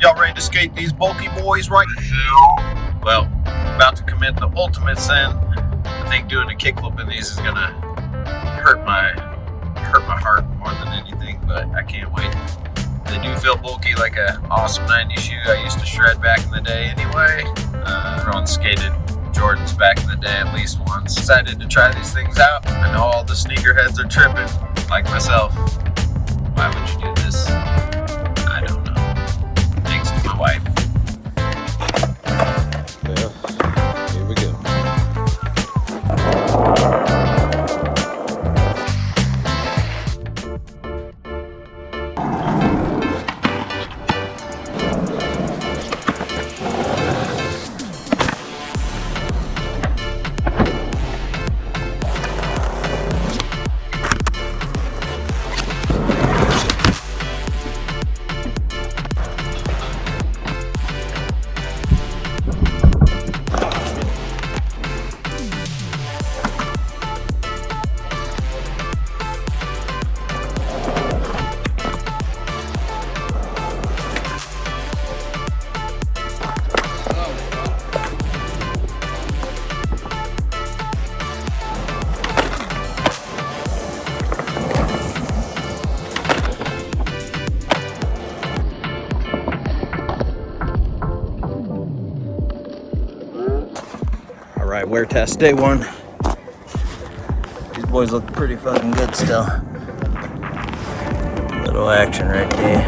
Y'all ready to skate these bulky boys right now? Well, about to commit the ultimate sin. I think doing a kickflip in these is gonna hurt my heart more than anything, but I can't wait. They do feel bulky like an awesome 90s shoe I used to shred back in the day anyway. Everyone skated Jordans back in the day at least once. Decided to try these things out. I know all the sneakerheads are tripping, like myself. Why would you do this? I don't know. Thanks to my wife. Yeah, here we go. Alright, wear test day one. These boys look pretty fucking good still. Little action right there.